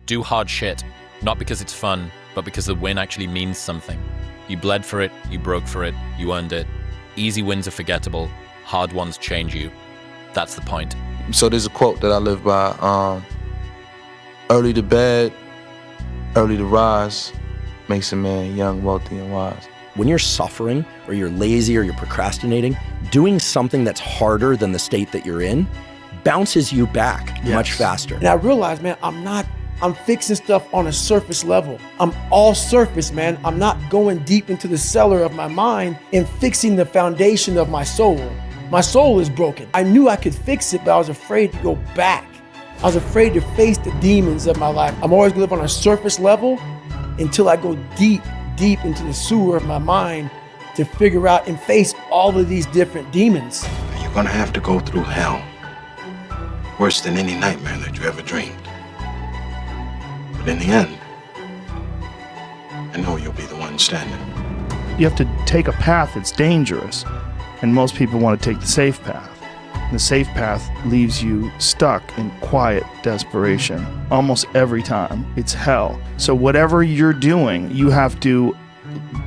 Do hard shit, not because it's fun, but because the win actually means something. You bled for it, you broke for it, you earned it. Easy wins are forgettable, hard ones change you. That's the point. So there's a quote that I live by, early to bed, early to rise, makes a man young, wealthy, and wise. When you're suffering, or you're lazy, or you're procrastinating, doing something that's harder than the state that you're in bounces you back much faster. And I realized, man, I'm fixing stuff on a surface level. I'm all surface, man. I'm not going deep into the cellar of my mind and fixing the foundation of my soul. My soul is broken. I knew I could fix it, but I was afraid to go back. I was afraid to face the demons of my life. I'm always gonna live on a surface level until I go deep into the sewer of my mind to figure out and face all of these different demons. You're gonna have to go through hell. Worse than any nightmare that you ever dreamed. But in the end, I know you'll be the one standing. You have to take a path that's dangerous, and most people want to take the safe path. The safe path leaves you stuck in quiet desperation. Almost every time, it's hell. So whatever you're doing, you have to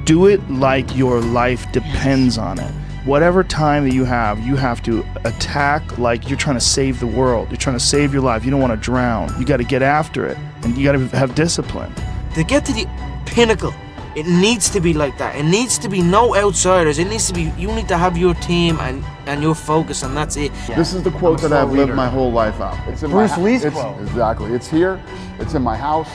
do it like your life depends on it. Whatever time that you have to attack like you're trying to save the world. You're trying to save your life. You don't want to drown. You got to get after it, and you got to have discipline. To get to the pinnacle, it needs to be like that. It needs to be no outsiders. It needs to be, you need to have your team and your focus, and that's it. This is the quote that I've lived my whole life out. It's in Bruce Lee's quote. Exactly. It's here. It's in my house.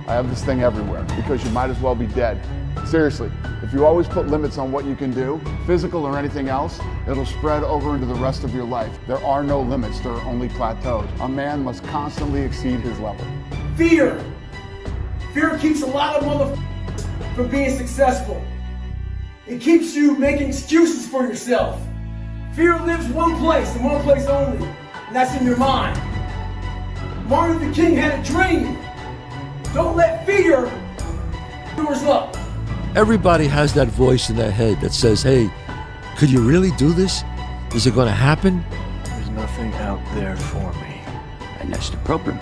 I have this thing everywhere because you might as well be dead. Seriously, if you always put limits on what you can do, physical or anything else, it'll spread over into the rest of your life. There are no limits, there are only plateaus. A man must constantly exceed his level. Fear. Fear keeps a lot of motherfuckers from being successful. It keeps you making excuses for yourself. Fear lives one place and one place only, and that's in your mind. Martin Luther King had a dream. Don't let fear doors up. Everybody has that voice in their head that says, hey, could you really do this? Is it gonna happen? There's nothing out there for me. And that's the problem.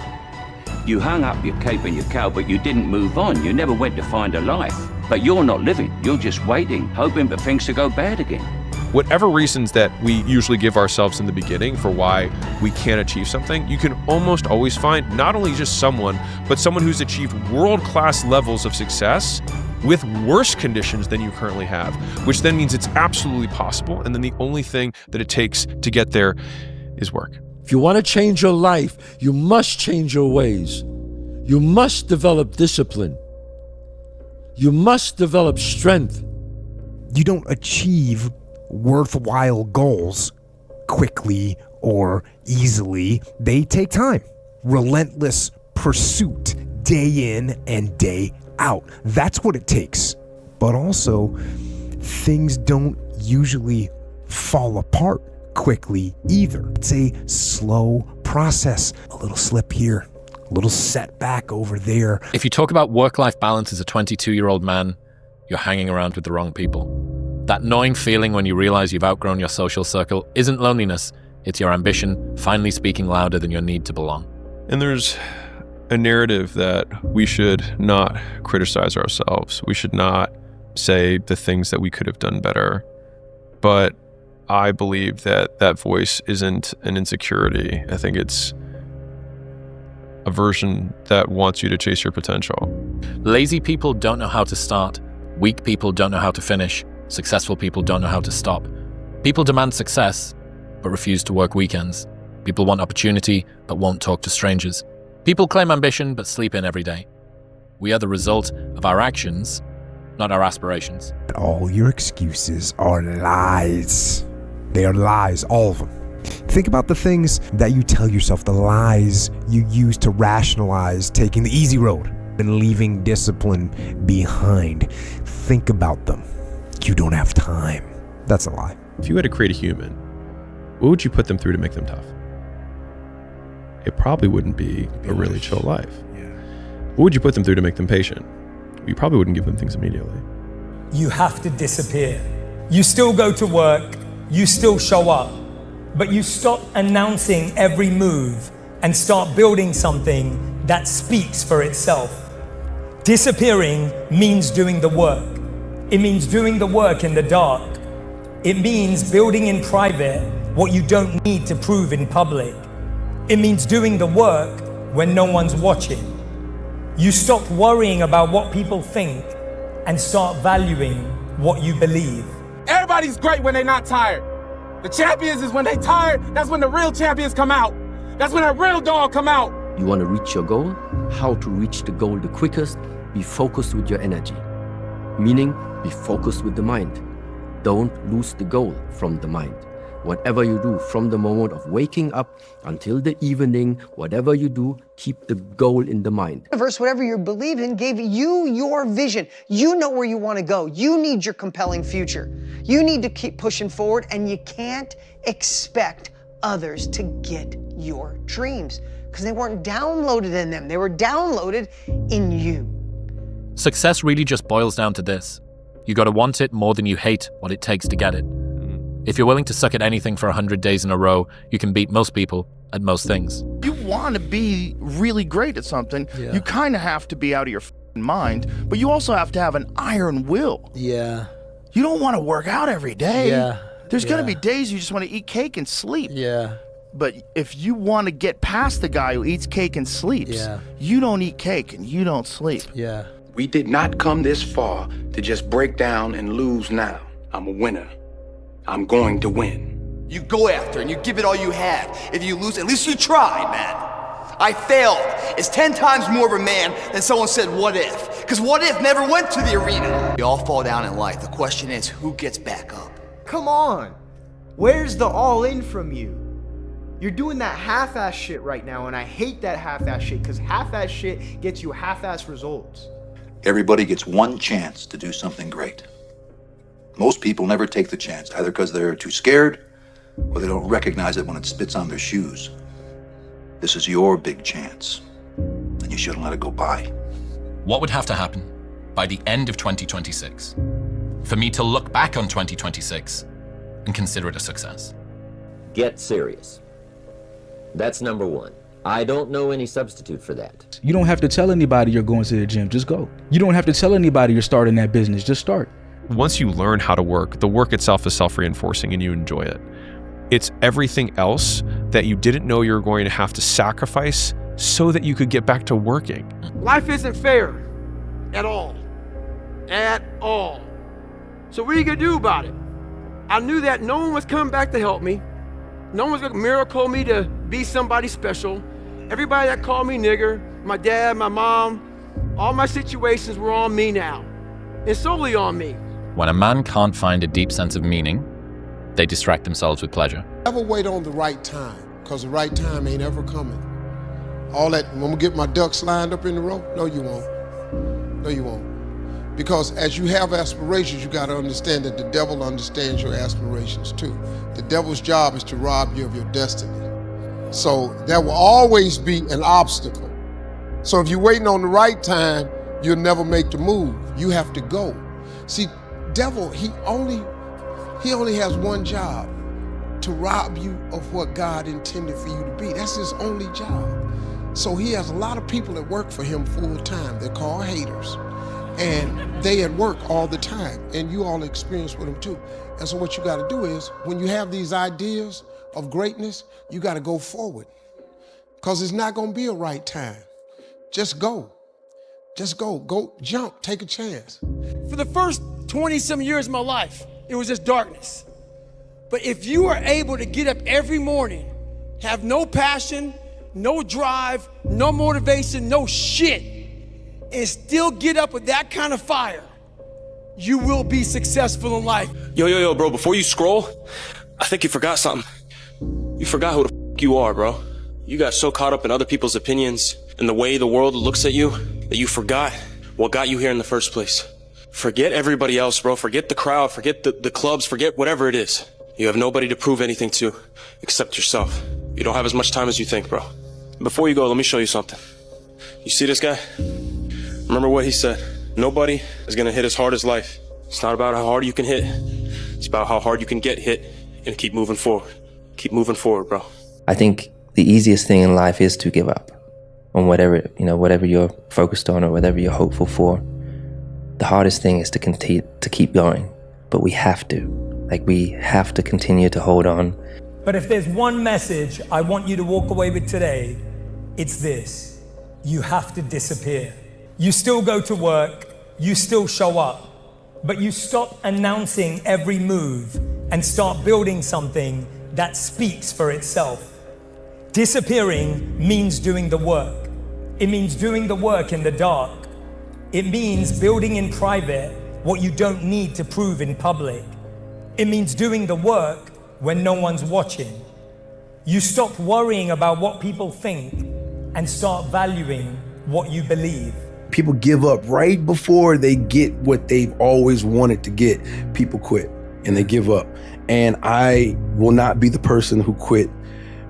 You hung up your cape and your cow, but you didn't move on. You never went to find a life. But you're not living. You're just waiting, hoping for things to go bad again. Whatever reasons that we usually give ourselves in the beginning for why we can't achieve something, you can almost always find not only just someone, but someone who's achieved world-class levels of success with worse conditions than you currently have, which then means it's absolutely possible. And then the only thing that it takes to get there is work. If you want to change your life, you must change your ways. You must develop discipline. You must develop strength. You don't achieve worthwhile goals quickly or easily. They take time. Relentless pursuit, day in and day out. That's what it takes. But also, things don't usually fall apart quickly either. It's a slow process. A little slip here, a little setback over there. If you talk about work-life balance as a 22-year-old man, you're hanging around with the wrong people. That gnawing feeling when you realize you've outgrown your social circle isn't loneliness, it's your ambition finally speaking louder than your need to belong. And there's a narrative that we should not criticize ourselves. We should not say the things that we could have done better. But I believe that that voice isn't an insecurity. I think it's a version that wants you to chase your potential. Lazy people don't know how to start. Weak people don't know how to finish. Successful people don't know how to stop. People demand success, but refuse to work weekends. People want opportunity, but won't talk to strangers. People claim ambition, but sleep in every day. We are the result of our actions, not our aspirations. All your excuses are lies. They are lies, all of them. Think about the things that you tell yourself, the lies you use to rationalize taking the easy road and leaving discipline behind. Think about them. You don't have time. That's a lie. If you had to create a human, what would you put them through to make them tough? It probably wouldn't be a really chill life. Yeah. What would you put them through to make them patient? You probably wouldn't give them things immediately. You have to disappear. You still go to work, you still show up, but you stop announcing every move and start building something that speaks for itself. Disappearing means doing the work. It means doing the work in the dark. It means building in private what you don't need to prove in public. It means doing the work when no one's watching. You stop worrying about what people think and start valuing what you believe. Everybody's great when they're not tired. The champions is when they tired, that's when the real champions come out. That's when a real dog come out. You want to reach your goal? How to reach the goal the quickest? Be focused with your energy. Meaning, be focused with the mind. Don't lose the goal from the mind. Whatever you do, from the moment of waking up until the evening, whatever you do, keep the goal in the mind. The universe, whatever you believe in, gave you your vision. You know where you want to go. You need your compelling future. You need to keep pushing forward, and you can't expect others to get your dreams because they weren't downloaded in them. They were downloaded in you. Success really just boils down to this. You gotta want it more than you hate what it takes to get it. If you're willing to suck at anything for 100 days in a row, you can beat most people at most things. You want to be really great at something, you kind of have to be out of your mind, but you also have to have an iron will. Yeah. You don't want to work out every day. Yeah. There's going to be days you just want to eat cake and sleep. Yeah. But if you want to get past the guy who eats cake and sleeps, you don't eat cake and you don't sleep. Yeah. We did not come this far to just break down and lose now. I'm a winner. I'm going to win. You go after and you give it all you have. If you lose, at least you tried, man. I failed. It's 10 times more of a man than someone said, what if? Because what if never went to the arena. We all fall down in life. The question is, who gets back up? Come on. Where's the all in from you? You're doing that half-ass shit right now, and I hate that half-ass shit because half-ass shit gets you half-ass results. Everybody gets one chance to do something great. Most people never take the chance, either because they're too scared or they don't recognize it when it spits on their shoes. This is your big chance, and you shouldn't let it go by. What would have to happen by the end of 2026 for me to look back on 2026 and consider it a success? Get serious. That's number one. I don't know any substitute for that. You don't have to tell anybody you're going to the gym, just go. You don't have to tell anybody you're starting that business, just start. Once you learn how to work, the work itself is self-reinforcing and you enjoy it. It's everything else that you didn't know you were going to have to sacrifice so that you could get back to working. Life isn't fair at all. At all. So what are you gonna do about it? I knew that no one was coming back to help me. No one was gonna miracle me to be somebody special. Everybody that called me nigger, my dad, my mom, all my situations were on me now. And solely on me. When a man can't find a deep sense of meaning, they distract themselves with pleasure. Never wait on the right time, because the right time ain't ever coming. All that, I'm gonna get my ducks lined up in the row? No, you won't. No, you won't. Because as you have aspirations, you gotta understand that the devil understands your aspirations too. The devil's job is to rob you of your destiny. So there will always be an obstacle. So if you're waiting on the right time, you'll never make the move. You have to go. See, devil, he only has one job, to rob you of what God intended for you to be. That's his only job. So he has a lot of people that work for him full time. They're called haters. And they at work all the time. And you all experience with them too. And so what you gotta do is, when you have these ideas of greatness, you gotta go forward. Because it's not gonna be a right time. Just go. Just go jump, take a chance. For the first 20-some years of my life, it was just darkness. But if you are able to get up every morning, have no passion, no drive, no motivation, no shit, and still get up with that kind of fire, you will be successful in life. Yo, bro, before you scroll, I think you forgot something. You forgot who the f you are, bro. You got so caught up in other people's opinions and the way the world looks at you that you forgot what got you here in the first place. Forget everybody else, bro. Forget the crowd, forget the clubs, forget whatever it is. You have nobody to prove anything to except yourself. You don't have as much time as you think, bro. Before you go, let me show you something. You see this guy? Remember what he said. Nobody is gonna hit as hard as life. It's not about how hard you can hit. It's about how hard you can get hit and keep moving forward. Keep moving forward, bro. I think the easiest thing in life is to give up. on whatever you're focused on or whatever you're hopeful for. The hardest thing is to keep going, but we have to. We have to continue to hold on. But if there's one message I want you to walk away with today, it's this: you have to disappear. You still go to work, you still show up, but you stop announcing every move and start building something that speaks for itself. Disappearing means doing the work. It means doing the work in the dark. It means building in private what you don't need to prove in public. It means doing the work when no one's watching. You stop worrying about what people think and start valuing what you believe. People give up right before they get what they've always wanted to get. People quit and they give up. And I will not be the person who quit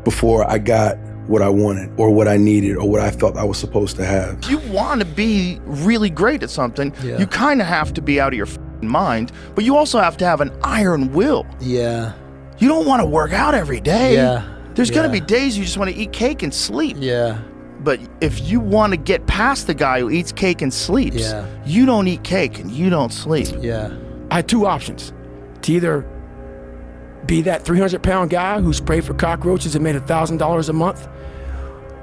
before I got what I wanted or what I needed or what I felt I was supposed to have. If you want to be really great at something, you kind of have to be out of your mind, but you also have to have an iron will. Yeah. You don't want to work out every day. Yeah. There's going to be days you just want to eat cake and sleep. Yeah. But if you want to get past the guy who eats cake and sleeps, you don't eat cake and you don't sleep. Yeah. I had two options: to either be that 300-pound guy who sprayed for cockroaches and made $1,000 a month,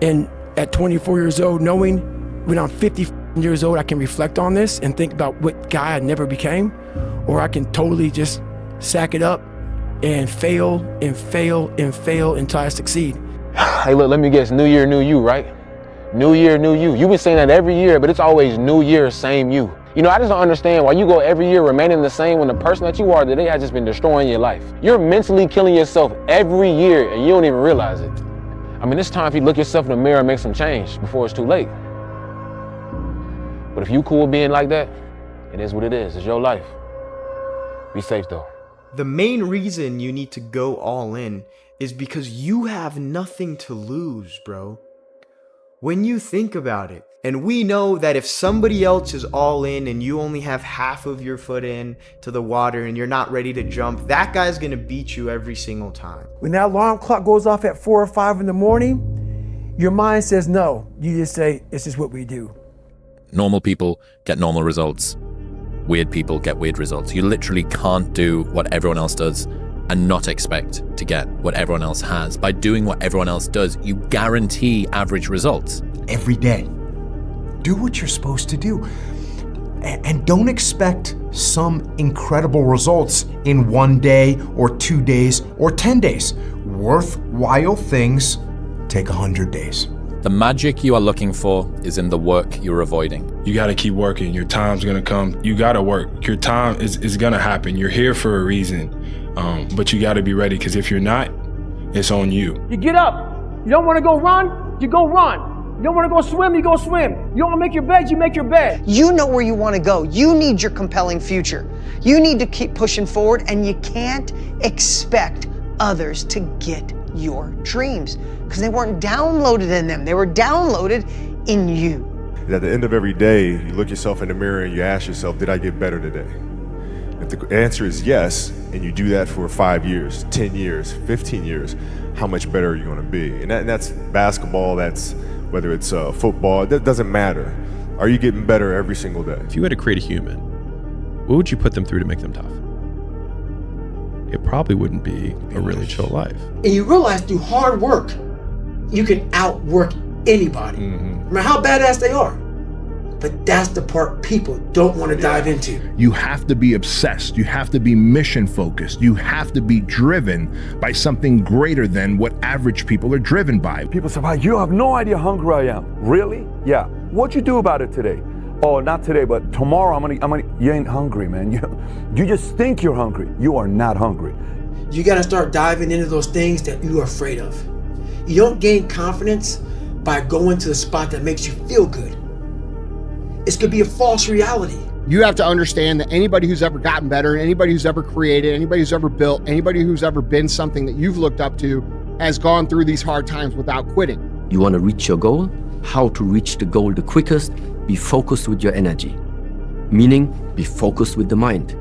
and at 24 years old, knowing when I'm 50 years old, I can reflect on this and think about what guy I never became, or I can totally just sack it up and fail and fail and fail until I succeed. Hey, look, let me guess. New year, new you, right? New year, new you. You've been saying that every year, but it's always new year, same you. You know, I just don't understand why you go every year remaining the same when the person that you are today has just been destroying your life. You're mentally killing yourself every year and you don't even realize it. I mean, it's time for you to look yourself in the mirror and make some change before it's too late. But if you cool being like that, it is what it is. It's your life. Be safe though. The main reason you need to go all in is because you have nothing to lose, bro. When you think about it, and we know that if somebody else is all in and you only have half of your foot in to the water and you're not ready to jump, that guy's gonna beat you every single time. When that alarm clock goes off at 4 or 5 in the morning, your mind says no. You just say, it's just what we do. Normal people get normal results. Weird people get weird results. You literally can't do what everyone else does and not expect to get what everyone else has. By doing what everyone else does, you guarantee average results. Every day. Do what you're supposed to do. And don't expect some incredible results in 1 day or 2 days or 10 days. Worthwhile things take 100 days. The magic you are looking for is in the work you're avoiding. You gotta keep working. Your time's gonna come. You gotta work. Your time is gonna happen. You're here for a reason. But you gotta be ready, because if you're not, it's on you. You get up. You don't want to go run, you go run. You don't want to go swim, you go swim. You don't want to make your bed, you make your bed. You know where you want to go. You need your compelling future. You need to keep pushing forward, and you can't expect others to get your dreams because they weren't downloaded in them. They were downloaded in you. At the end of every day, you look yourself in the mirror and you ask yourself, did I get better today? If the answer is yes, and you do that for 5 years, 10 years, 15 years, how much better are you going to be? And that's basketball, that's whether it's football, that doesn't matter. Are you getting better every single day? If you had to create a human, what would you put them through to make them tough? It probably wouldn't be a really chill life. And you realize through hard work, you can outwork anybody, no matter how badass they are. But that's the part people don't want to dive into. You have to be obsessed. You have to be mission focused. You have to be driven by something greater than what average people are driven by. People say, wow, you have no idea how hungry I am. Really? Yeah. What'd you do about it today? Oh, not today, but tomorrow I'm gonna, you ain't hungry, man. You just think you're hungry. You are not hungry. You got to start diving into those things that you are afraid of. You don't gain confidence by going to the spot that makes you feel good. It's gonna be a false reality. You have to understand that anybody who's ever gotten better, anybody who's ever created, anybody who's ever built, anybody who's ever been something that you've looked up to has gone through these hard times without quitting. You want to reach your goal? How to reach the goal the quickest? Be focused with your energy. Meaning, be focused with the mind.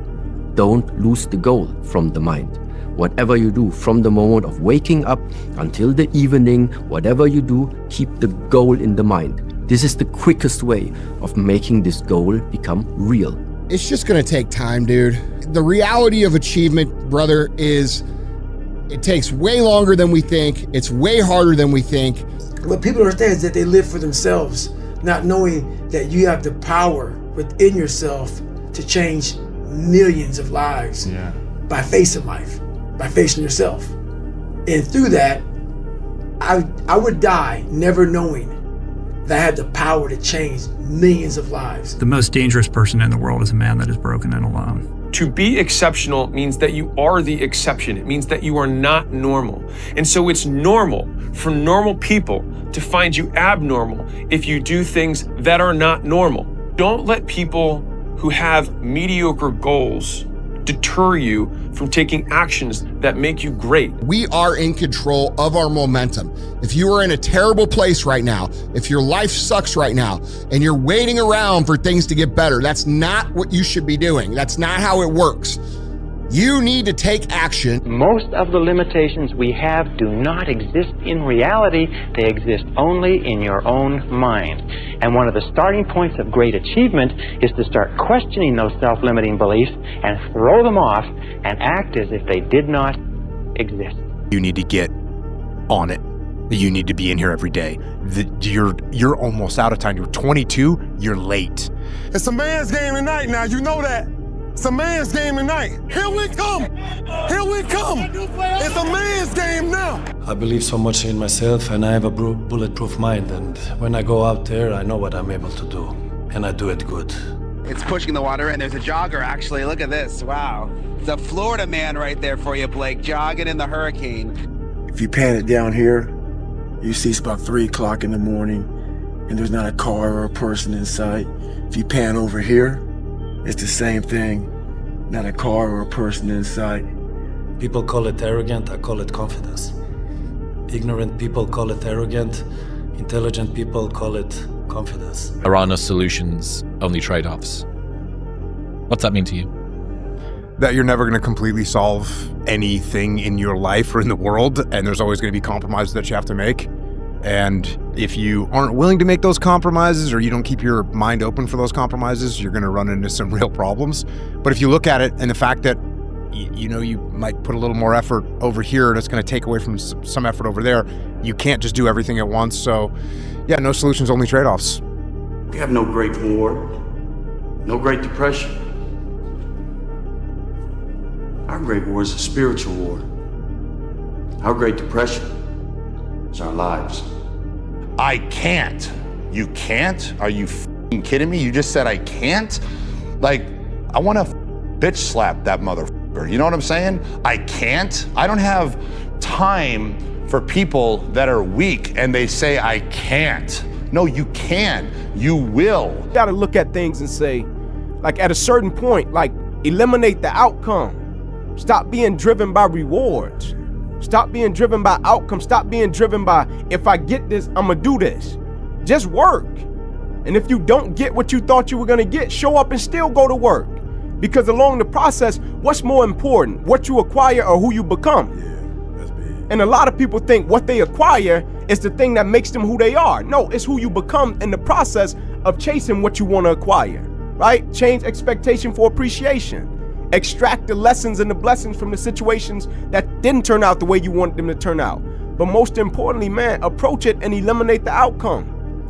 Don't lose the goal from the mind. Whatever you do, from the moment of waking up until the evening, whatever you do, keep the goal in the mind. This is the quickest way of making this goal become real. It's just gonna take time, dude. The reality of achievement, brother, is it takes way longer than we think. It's way harder than we think. What people don't understand is that they live for themselves, not knowing that you have the power within yourself to change millions of lives by facing life, by facing yourself. And through that, I would die never knowing that I had the power to change millions of lives. The most dangerous person in the world is a man that is broken and alone. To be exceptional means that you are the exception. It means that you are not normal. And so it's normal for normal people to find you abnormal if you do things that are not normal. Don't let people who have mediocre goals deter you from taking actions that make you great. We are in control of our momentum. If you are in a terrible place right now, if your life sucks right now, and you're waiting around for things to get better, that's not what you should be doing. That's not how it works. You need to take action. Most of the limitations we have do not exist in reality. They exist only in your own mind. And one of the starting points of great achievement is to start questioning those self-limiting beliefs and throw them off and act as if they did not exist. You need to get on it. You need to be in here every day. You're almost out of time. You're 22, you're late. It's a man's game tonight now, you know that. It's a man's game tonight. Here we come. Here we come. It's a man's game now. I believe so much in myself and I have a bulletproof mind. And when I go out there, I know what I'm able to do. And I do it good. It's pushing the water and there's a jogger actually. Look at this. Wow. It's a Florida man right there for you, Blake, jogging in the hurricane. If you pan it down here, you see it's about 3 o'clock in the morning and there's not a car or a person in sight. If you pan over here, it's the same thing, not a car or a person in sight. People call it arrogant, I call it confidence. Ignorant people call it arrogant, intelligent people call it confidence. There are no solutions, only trade-offs. What's that mean to you? That you're never going to completely solve anything in your life or in the world, and there's always going to be compromises that you have to make. And if you aren't willing to make those compromises or you don't keep your mind open for those compromises, you're going to run into some real problems. But if you look at it and the fact that, you know, you might put a little more effort over here and it's going to take away from some effort over there, you can't just do everything at once. So yeah, no solutions, only trade-offs. We have no Great War, no Great Depression. Our Great War is a spiritual war. Our Great Depression is our lives. I can't. You can't? Are you f***ing kidding me? You just said I can't? Like, I want to bitch slap that motherfucker. You know what I'm saying? I can't. I don't have time for people that are weak and they say I can't. No, you can. You will. You gotta look at things and say, like at a certain point, like eliminate the outcome. Stop being driven by rewards. Stop being driven by outcome. Stop being driven by, if I get this, I'm gonna do this. Just work. And if you don't get what you thought you were gonna get, show up and still go to work. Because along the process, what's more important? What you acquire or who you become? Yeah, that's big. And a lot of people think what they acquire is the thing that makes them who they are. No, it's who you become in the process of chasing what you wanna acquire, right? Change expectation for appreciation. Extract the lessons and the blessings from the situations that didn't turn out the way you wanted them to turn out. But most importantly, man, approach it and eliminate the outcome,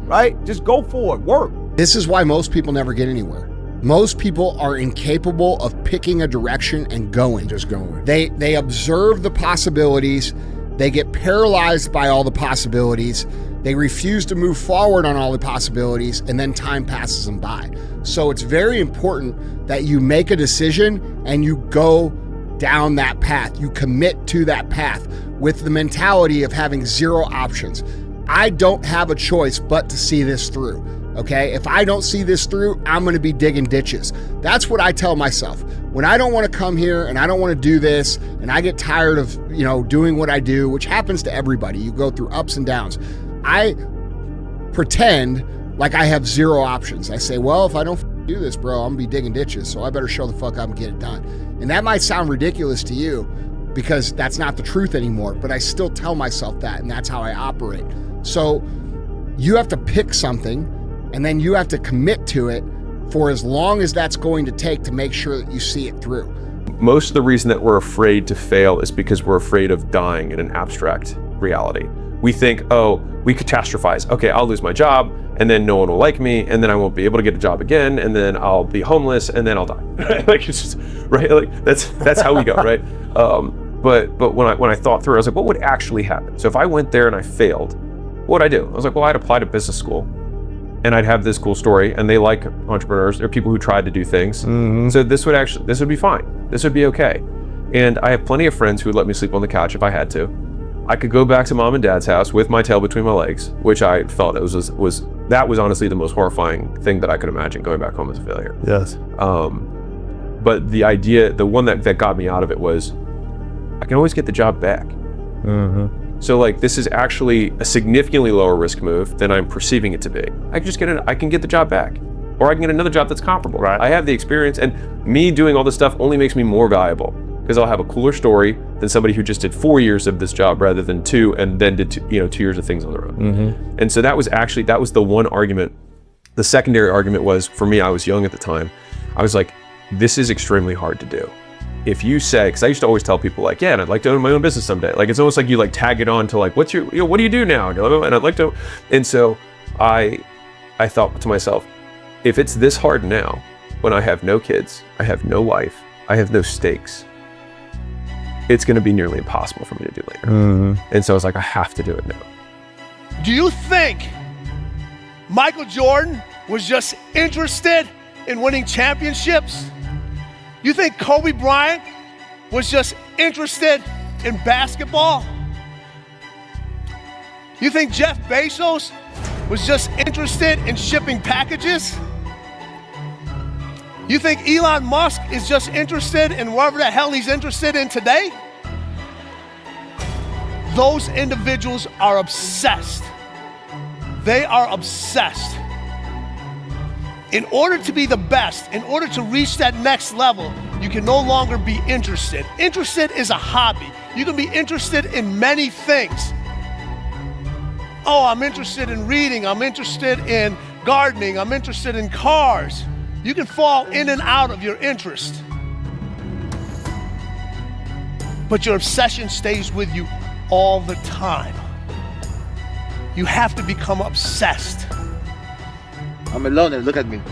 right? Just go for it, work. This is why most people never get anywhere. Most people are incapable of picking a direction and going. Just going. They observe the possibilities. They get paralyzed by all the possibilities. They refuse to move forward on all the possibilities, and then time passes them by. So it's very important that you make a decision and you go down that path. You commit to that path with the mentality of having zero options. I don't have a choice but to see this through, okay? If I don't see this through, I'm gonna be digging ditches. That's what I tell myself. When I don't wanna come here and I don't wanna do this and I get tired of, doing what I do, which happens to everybody, you go through ups and downs. I pretend like I have zero options. I say, well, if I don't do this, bro, I'm gonna be digging ditches, so I better show the fuck up and get it done. And that might sound ridiculous to you, because that's not the truth anymore, but I still tell myself that, and that's how I operate. So you have to pick something, and then you have to commit to it for as long as that's going to take to make sure that you see it through. Most of the reason that we're afraid to fail is because we're afraid of dying in an abstract reality. We think, oh, we catastrophize. Okay, I'll lose my job, and then no one will like me, and then I won't be able to get a job again, and then I'll be homeless, and then I'll die. Like, it's just, right? Like, that's how we go, right? But when I thought through, I was like, what would actually happen? So if I went there and I failed, what would I do? I was like, well, I'd apply to business school, and I'd have this cool story, and they like entrepreneurs. They're people who tried to do things. So this would be fine. This would be okay. And I have plenty of friends who would let me sleep on the couch if I had to. I could go back to mom and dad's house with my tail between my legs, which I felt that was honestly the most horrifying thing that I could imagine, going back home as a failure. Yes. But the idea, the one that got me out of it was, I can always get the job back. So like, this is actually a significantly lower risk move than I'm perceiving it to be. I can get the job back, or I can get another job that's comparable. Right. I have the experience, and me doing all this stuff only makes me more valuable, because I'll have a cooler story than somebody who just did 4 years of this job rather than 2, and then did 2 years of things on their own. And so that was the one argument. The secondary argument was, for me, I was young at the time. I was like, this is extremely hard to do. If you say, because I used to always tell people like, yeah, and I'd like to own my own business someday. Like, it's almost like you like tag it on to like, what do you do now? And I'd like to, and so I thought to myself, if it's this hard now, when I have no kids, I have no wife, I have no stakes, it's going to be nearly impossible for me to do later. And so I was like, I have to do it now. Do you think Michael Jordan was just interested in winning championships? You think Kobe Bryant was just interested in basketball? You think Jeff Bezos was just interested in shipping packages? You think Elon Musk is just interested in whatever the hell he's interested in today? Those individuals are obsessed. They are obsessed. In order to be the best, in order to reach that next level, you can no longer be interested. Interested is a hobby. You can be interested in many things. Oh, I'm interested in reading. I'm interested in gardening. I'm interested in cars. You can fall in and out of your interest. But your obsession stays with you all the time. You have to become obsessed. I'm alone and look at me.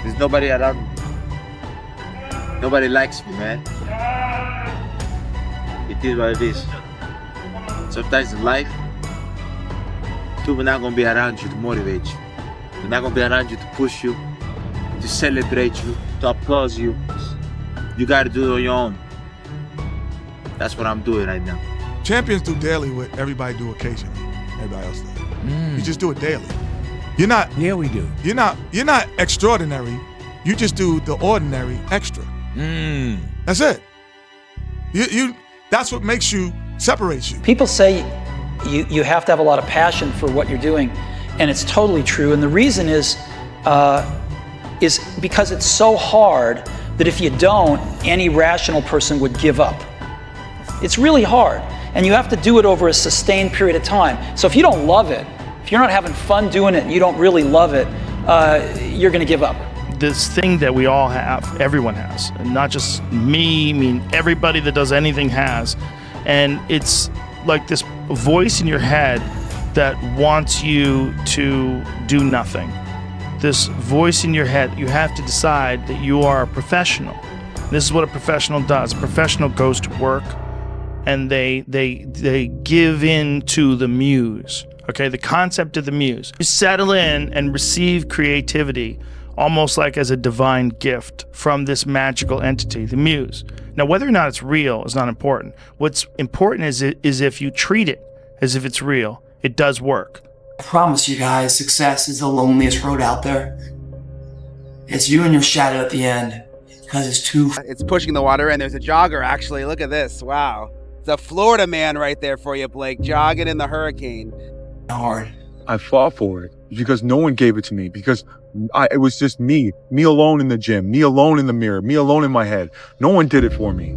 There's nobody around me. Nobody likes me, man. It is what it is. Sometimes in life, people are not gonna be around you to motivate you. They're not gonna be around you to push you, to celebrate you, to applaud you. You gotta do it on your own. That's what I'm doing right now. Champions do daily what everybody do occasionally. Everybody else does. You just do it daily. You're not. Yeah, we do. You're not extraordinary. You just do the ordinary extra. That's it. You. That's what makes you, separates you. People say you have to have a lot of passion for what you're doing, and it's totally true. And the reason is because it's so hard that if you don't, any rational person would give up. It's really hard, and you have to do it over a sustained period of time. So if you don't love it, if you're not having fun doing it and you don't really love it, you're gonna give up. This thing that we all have, everyone has, and not just me, I mean everybody that does anything has, and it's like this voice in your head that wants you to do nothing. This voice in your head, you have to decide that you are a professional. This is what a professional does. A professional goes to work and they give in to the muse. Okay, the concept of the muse. You settle in and receive creativity almost like as a divine gift from this magical entity, the muse. Now, whether or not it's real is not important. What's important is if you treat it as if it's real, it does work. I promise you guys, success is the loneliest road out there. It's you and your shadow at the end, because It's pushing the water in. There's a jogger, actually. Look at this. Wow. It's a Florida man right there for you, Blake, jogging in the hurricane. Hard. I fought for it because no one gave it to me, because it was just me alone in the gym, me alone in the mirror, me alone in my head. No one did it for me.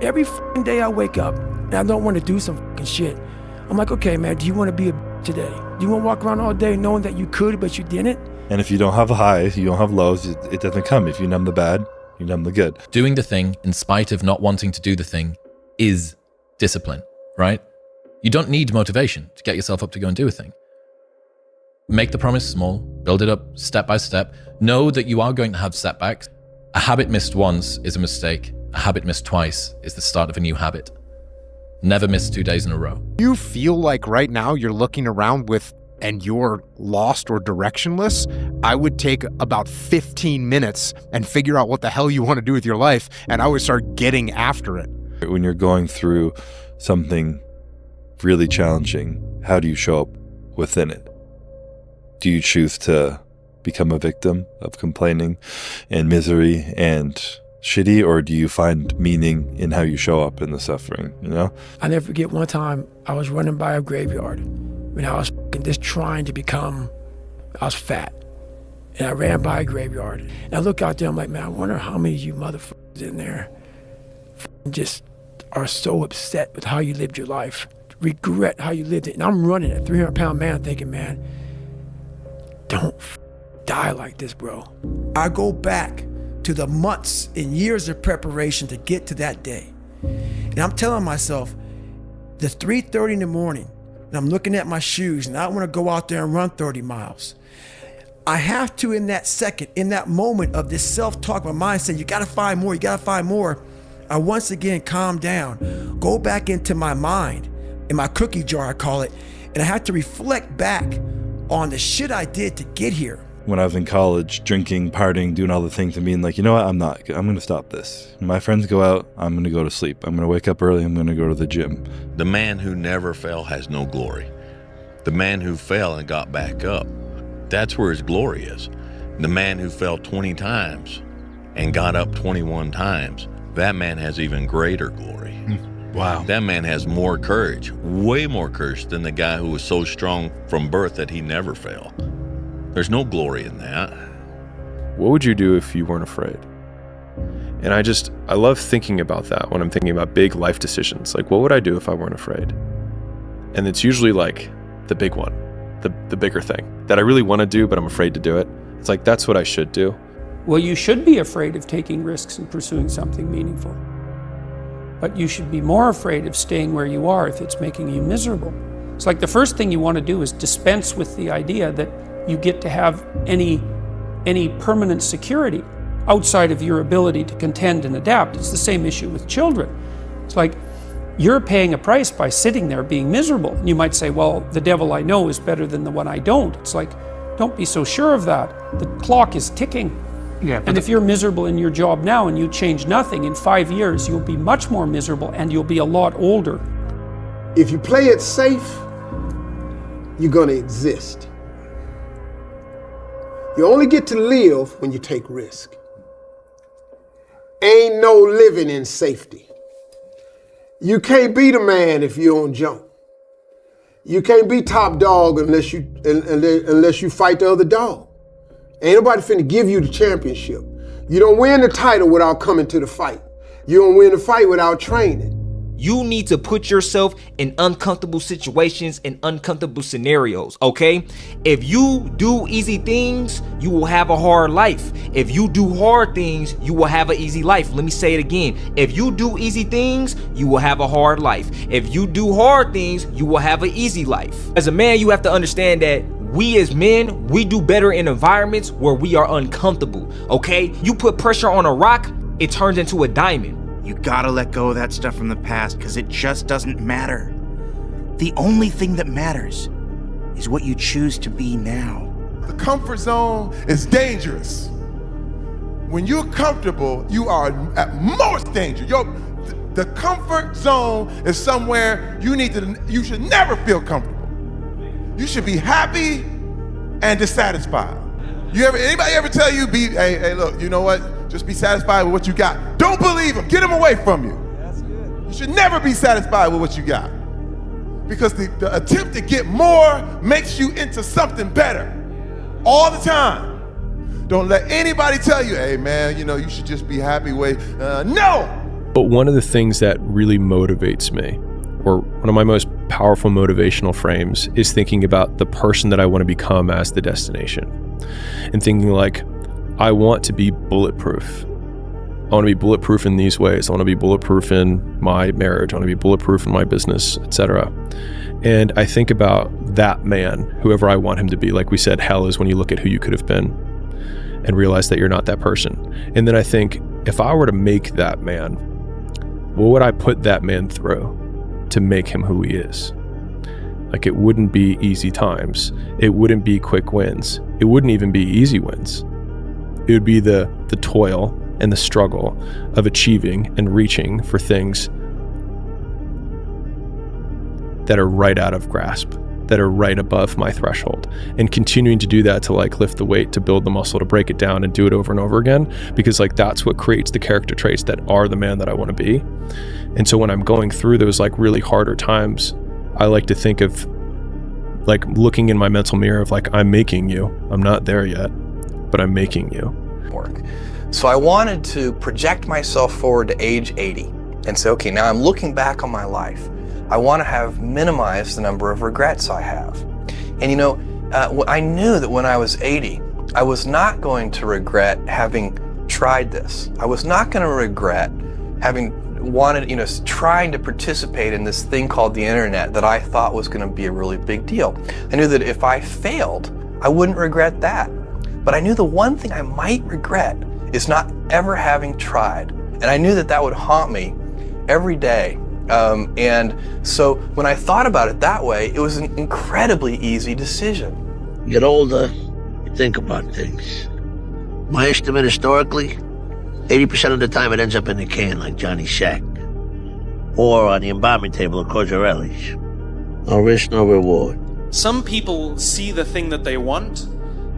Every fucking day I wake up and I don't want to do some fucking shit. I'm like, okay, man, do you want to be a today? Do you want to walk around all day knowing that you could, but you didn't? And if you don't have highs, you don't have lows, it doesn't come. If you numb the bad, you numb the good. Doing the thing in spite of not wanting to do the thing is discipline, right? You don't need motivation to get yourself up to go and do a thing. Make the promise small, build it up step by step. Know that you are going to have setbacks. A habit missed once is a mistake. A habit missed twice is the start of a new habit. Never miss 2 days in a row. You feel like right now you're looking around and you're lost or directionless, I would take about 15 minutes and figure out what the hell you want to do with your life, and I would start getting after it. When you're going through something really challenging, how do you show up within it? Do you choose to become a victim of complaining and misery and shitty, or do you find meaning in how you show up in the suffering, you know? I never forget one time I was running by a graveyard when I was just trying to become, I was fat. And I ran by a graveyard. And I look out there, I'm like, man, I wonder how many of you motherfuckers in there just are so upset with how you lived your life, regret how you lived it. And I'm running a 300-pound man thinking, man, don't die like this, bro. I go back to the months and years of preparation to get to that day. And I'm telling myself, the 3:30 in the morning, and I'm looking at my shoes, and I want to go out there and run 30 miles. I have to, in that second, in that moment of this self-talk, my mind saying, you got to find more, you got to find more. I once again calm down, go back into my mind, in my cookie jar, I call it, and I have to reflect back on the shit I did to get here. When I was in college, drinking, partying, doing all the things and being like, you know what, I'm going to stop this. When my friends go out, I'm going to go to sleep. I'm going to wake up early, I'm going to go to the gym. The man who never fell has no glory. The man who fell and got back up, that's where his glory is. The man who fell 20 times and got up 21 times, that man has even greater glory. Wow. That man has more courage, way more courage than the guy who was so strong from birth that he never fell. There's no glory in that. What would you do if you weren't afraid? And I love thinking about that when I'm thinking about big life decisions. Like, what would I do if I weren't afraid? And it's usually like the big one, the bigger thing that I really want to do, but I'm afraid to do it. It's like, that's what I should do. Well, you should be afraid of taking risks and pursuing something meaningful. But you should be more afraid of staying where you are if it's making you miserable. It's like the first thing you want to do is dispense with the idea that you get to have any permanent security outside of your ability to contend and adapt. It's the same issue with children. It's like you're paying a price by sitting there being miserable. And you might say, well, the devil I know is better than the one I don't. It's like, don't be so sure of that. The clock is ticking. Yeah, and if you're miserable in your job now and you change nothing, in 5 years, you'll be much more miserable and you'll be a lot older. If you play it safe, you're gonna exist. You only get to live when you take risk. Ain't no living in safety. You can't be the man if you don't jump. You can't be top dog unless you fight the other dog. Ain't nobody finna give you the championship. You don't win the title without coming to the fight. You don't win the fight without training. You need to put yourself in uncomfortable situations and uncomfortable scenarios, okay? If you do easy things, you will have a hard life. If you do hard things, you will have an easy life. Let me say it again. If you do easy things, you will have a hard life. If you do hard things, you will have an easy life. As a man, you have to understand that we as men, we do better in environments where we are uncomfortable, okay? You put pressure on a rock, it turns into a diamond. You gotta let go of that stuff from the past because it just doesn't matter. The only thing that matters is what you choose to be now. The comfort zone is dangerous. When you're comfortable, you are at most danger. The comfort zone is somewhere you should never feel comfortable. You should be happy and dissatisfied. Anybody ever tell you, hey, look, you know what? Just be satisfied with what you got. Don't believe them. Get them away from you. That's good. You should never be satisfied with what you got. Because the attempt to get more makes you into something better all the time. Don't let anybody tell you, hey man, you should just be happy with. No! But one of the things that really motivates me, or one of my most powerful motivational frames, is thinking about the person that I want to become as the destination. And thinking like, I want to be bulletproof. I want to be bulletproof in these ways. I want to be bulletproof in my marriage. I want to be bulletproof in my business, etc. And I think about that man, whoever I want him to be. Like we said, hell is when you look at who you could have been and realize that you're not that person. And then I think, if I were to make that man, what would I put that man through to make him who he is? Like, it wouldn't be easy times. It wouldn't be quick wins. It wouldn't even be easy wins. It would be the toil and the struggle of achieving and reaching for things that are right out of grasp, that are right above my threshold, and continuing to do that to like lift the weight, to build the muscle, to break it down and do it over and over again, because like that's what creates the character traits that are the man that I want to be. And so when I'm going through those like really harder times, I like to think of like looking in my mental mirror of like, I'm making you. I'm not there yet, but I'm making you. So I wanted to project myself forward to age 80 and say, okay, now I'm looking back on my life. I want to have minimized the number of regrets I have. And you know, I knew that when I was 80, I was not going to regret having tried this. I was not going to regret having wanted, trying to participate in this thing called the internet that I thought was going to be a really big deal. I knew that if I failed, I wouldn't regret that. But I knew the one thing I might regret is not ever having tried. And I knew that that would haunt me every day. And so when I thought about it that way, it was an incredibly easy decision. You get older, you think about things. My estimate historically, 80% of the time it ends up in the can like Johnny Shack. Or on the embalming table of Cozzarelli's. No risk, no reward. Some people see the thing that they want,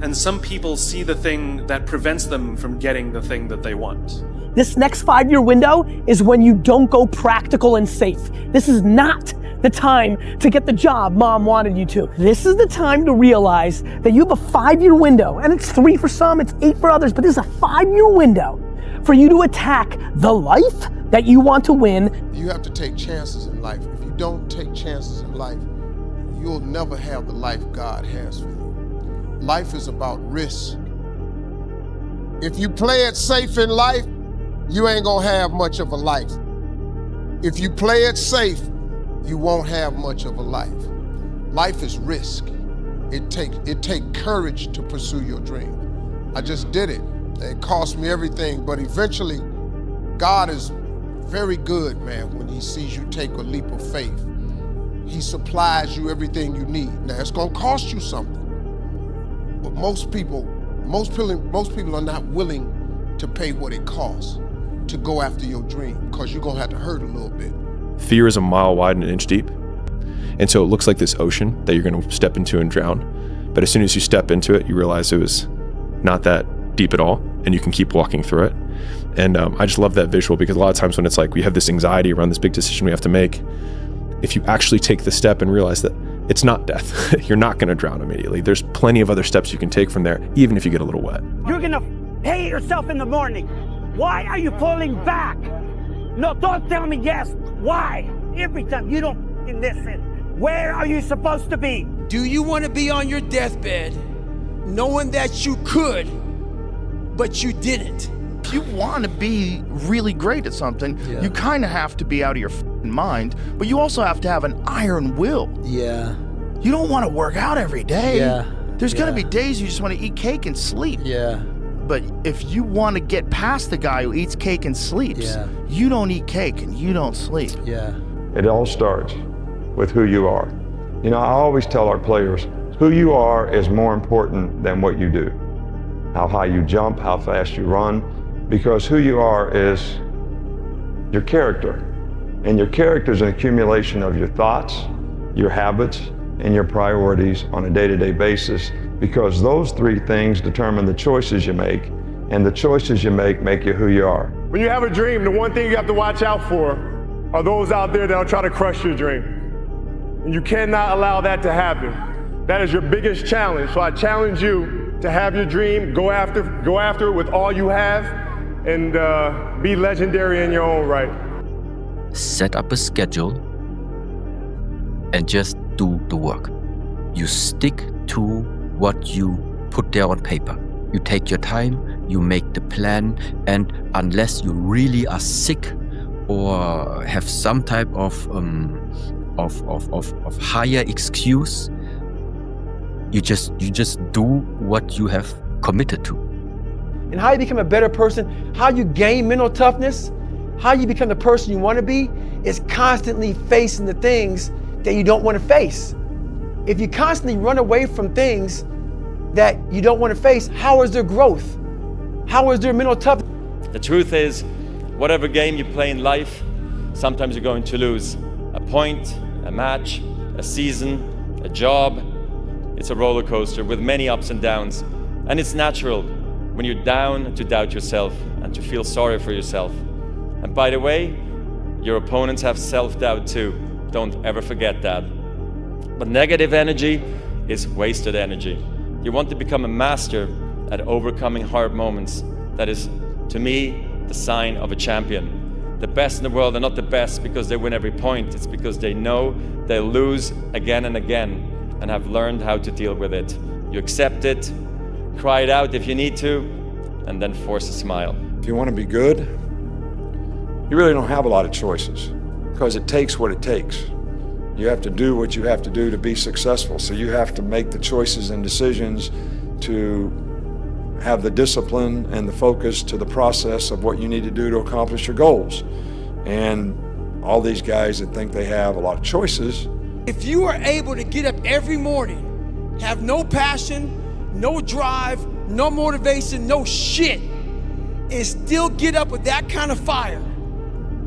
and some people see the thing that prevents them from getting the thing that they want. This next 5-year window is when you don't go practical and safe. This is not the time to get the job mom wanted you to. This is the time to realize that you have a 5-year window, and it's 3 for some, it's 8 for others, but this is a 5-year window for you to attack the life that you want to win. You have to take chances in life. If you don't take chances in life, you'll never have the life God has for you. Life is about risk. If you play it safe in life, you ain't gonna have much of a life. If you play it safe, you won't have much of a life. Life is risk. It take courage to pursue your dream. I just did it. It cost me everything, but eventually, God is very good, man, when he sees you take a leap of faith. He supplies you everything you need. Now, it's gonna cost you something. But most people are not willing to pay what it costs to go after your dream, because you're gonna have to hurt a little bit. Fear is a mile wide and an inch deep. And so it looks like this ocean that you're gonna step into and drown. But as soon as you step into it, you realize it was not that deep at all, and you can keep walking through it. And I just love that visual, because a lot of times when it's like we have this anxiety around this big decision we have to make, if you actually take the step and realize that it's not death, you're not gonna drown immediately. There's plenty of other steps you can take from there, even if you get a little wet. You're gonna hate yourself in the morning. Why are you falling back? No, don't tell me yes. Why? Every time you don't listen. Where are you supposed to be? Do you want to be on your deathbed knowing that you could, but you didn't? If you want to be really great at something, you kind of have to be out of your mind, but you also have to have an iron will. Yeah. You don't want to work out every day. Yeah. There's going to be days you just want to eat cake and sleep. Yeah. But if you want to get past the guy who eats cake and sleeps, you don't eat cake and you don't sleep. Yeah. It all starts with who you are. You know, I always tell our players, who you are is more important than what you do. How high you jump, how fast you run, because who you are is your character. And your character is an accumulation of your thoughts, your habits, and your priorities on a day-to-day basis, because those 3 things determine the choices you make, and the choices you make you who you are. When you have a dream, the one thing you have to watch out for are those out there that'll try to crush your dream. And you cannot allow that to happen. That is your biggest challenge. So I challenge you to have your dream, go after it with all you have, and be legendary in your own right. Set up a schedule and just do the work. You stick to what you put there on paper. You take your time, you make the plan, and unless you really are sick or have some type of higher excuse, you just do what you have committed to. And how you become a better person, how you gain mental toughness, how you become the person you want to be, is constantly facing the things that you don't want to face. If you constantly run away from things that you don't want to face, how is there growth? How is there mental toughness? The truth is, whatever game you play in life, sometimes you're going to lose. A point, a match, a season, a job. It's a roller coaster with many ups and downs. And it's natural when you're down to doubt yourself and to feel sorry for yourself. And by the way, your opponents have self-doubt too. Don't ever forget that. But negative energy is wasted energy. You want to become a master at overcoming hard moments. That is, to me, the sign of a champion. The best in the world are not the best because they win every point. It's because they know they'll lose again and again and have learned how to deal with it. You accept it, cry it out if you need to, and then force a smile. If you want to be good, you really don't have a lot of choices because it takes what it takes. You have to do what you have to do to be successful. So you have to make the choices and decisions to have the discipline and the focus to the process of what you need to do to accomplish your goals. And all these guys that think they have a lot of choices. If you are able to get up every morning, have no passion, no drive, no motivation, no shit, and still get up with that kind of fire,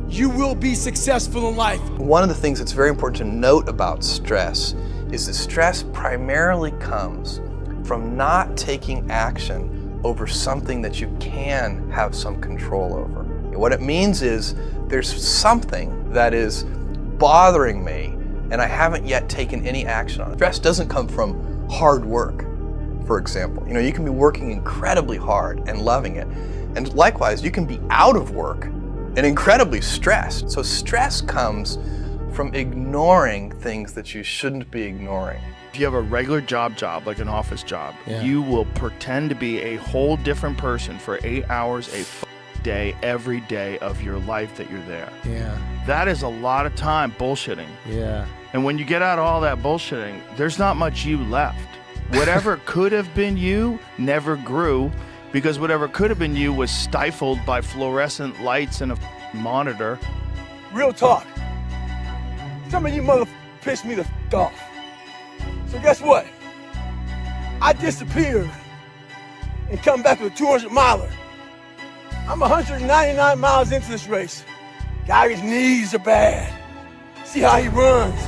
you will be successful in life. One of the things that's very important to note about stress is that stress primarily comes from not taking action over something that you can have some control over. And what it means is there's something that is bothering me and I haven't yet taken any action on it. Stress doesn't come from hard work, for example. You can be working incredibly hard and loving it. And likewise, you can be out of work and incredibly stressed. So stress comes from ignoring things that you shouldn't be ignoring. If you have a regular job, like an office job, you will pretend to be a whole different person for 8 hours a day, every day of your life that you're there. Yeah. That is a lot of time bullshitting. Yeah. And when you get out of all that bullshitting, there's not much you left. Whatever could have been you never grew, because whatever could have been you was stifled by fluorescent lights and a monitor. Real talk. Some of you motherfuckers pissed me the off. So guess what? I disappeared and come back with a 200 miler. I'm 199 miles into this race. Guy's knees are bad. See how he runs.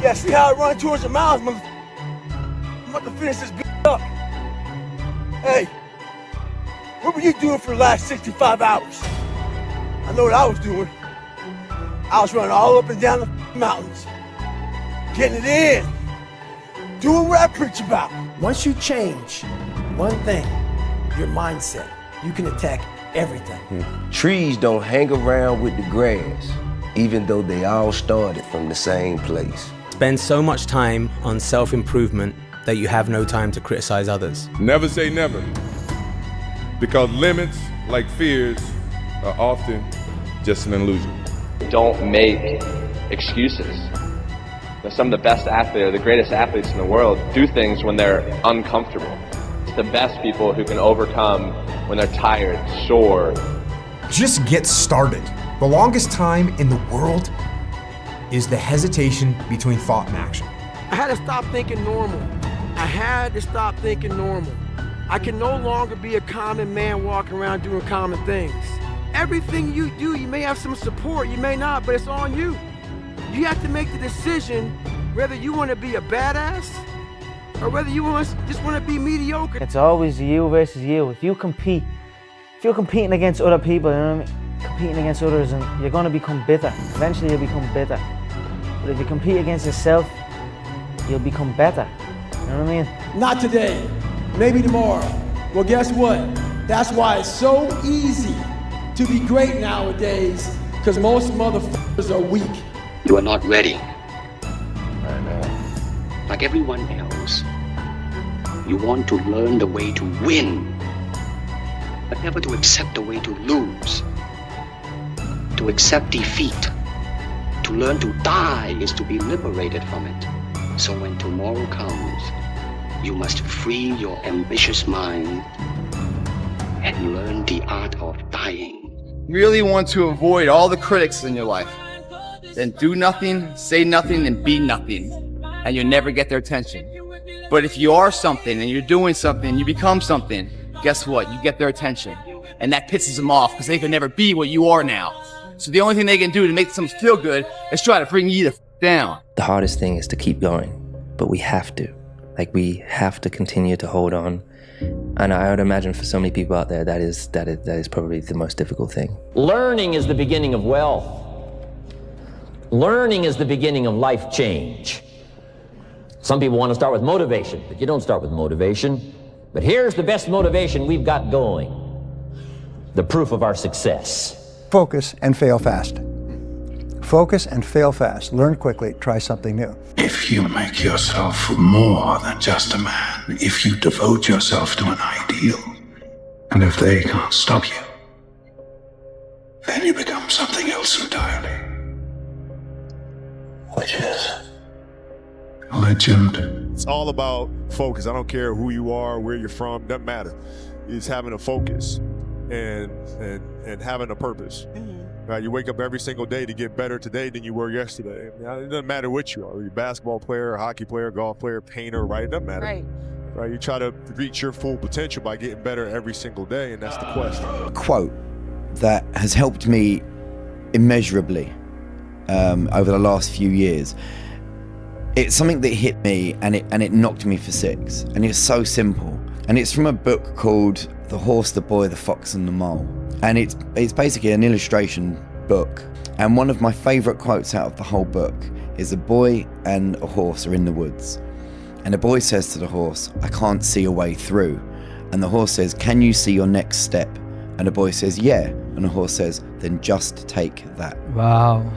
Yeah, see how I run 200 miles, motherfucker. I'm about to finish this bitch up. Hey, what were you doing for the last 65 hours? I know what I was doing. I was running all up and down the mountains, getting it in, doing what I preach about. Once you change one thing, your mindset, you can attack everything. Trees don't hang around with the grass, even though they all started from the same place. Spend so much time on self-improvement that you have no time to criticize others. Never say never, because limits, like fears, are often just an illusion. Don't make excuses. Some of the best athletes, or the greatest athletes in the world, do things when they're uncomfortable. It's the best people who can overcome when they're tired, sore. Just get started. The longest time in the world is the hesitation between thought and action. I had to stop thinking normal. I had to stop thinking normal. I can no longer be a common man walking around doing common things. Everything you do, you may have some support, you may not, but it's on you. You have to make the decision whether you want to be a badass or whether you just want to be mediocre. It's always you versus you. If you're competing against other people, you know what I mean? Competing against others, and you're going to become bitter. Eventually you'll become bitter. But if you compete against yourself, you'll become better. You know what I mean? Not today, maybe tomorrow. Well, guess what? That's why it's so easy to be great nowadays, because most motherfuckers are weak. You are not ready. Like everyone else, you want to learn the way to win, but never to accept the way to lose. To accept defeat, to learn to die is to be liberated from it. So when tomorrow comes, you must free your ambitious mind and learn the art of dying. Really want to avoid all the critics in your life. Then do nothing, say nothing, and be nothing, and you'll never get their attention. But if you are something and you're doing something, you become something, guess what? You get their attention. And that pisses them off because they can never be what you are now. So the only thing they can do to make them feel good is try to bring you the down. The hardest thing is to keep going, but we have to. Like, we have to continue to hold on. And I would imagine for so many people out there, that is probably the most difficult thing. Learning is the beginning of wealth. Learning is the beginning of life change. Some people want to start with motivation, but you don't start with motivation. But here's the best motivation we've got going. The proof of our success. Focus and fail fast. Focus and fail fast. Learn quickly, try something new. If you make yourself more than just a man, if you devote yourself to an ideal, and if they can't stop you, then you become something else entirely. Which is legend. It's all about focus. I don't care who you are, where you're from, doesn't matter. It's having a focus and having a purpose. Right? You wake up every single day to get better today than you were yesterday. It doesn't matter what you are. You're a basketball player, a hockey player, golf player, painter, right? It doesn't matter. Right? You try to reach your full potential by getting better every single day, and that's the quest. A quote that has helped me immeasurably over the last few years. It's something that hit me and it knocked me for six. And it's so simple. And it's from a book called The Horse, the Boy, the Fox and the Mole. And it's basically an illustration book. And one of my favorite quotes out of the whole book is a boy and a horse are in the woods. And the boy says to the horse, I can't see a way through. And the horse says, can you see your next step? And the boy says, yeah. And the horse says, then just take that. Wow.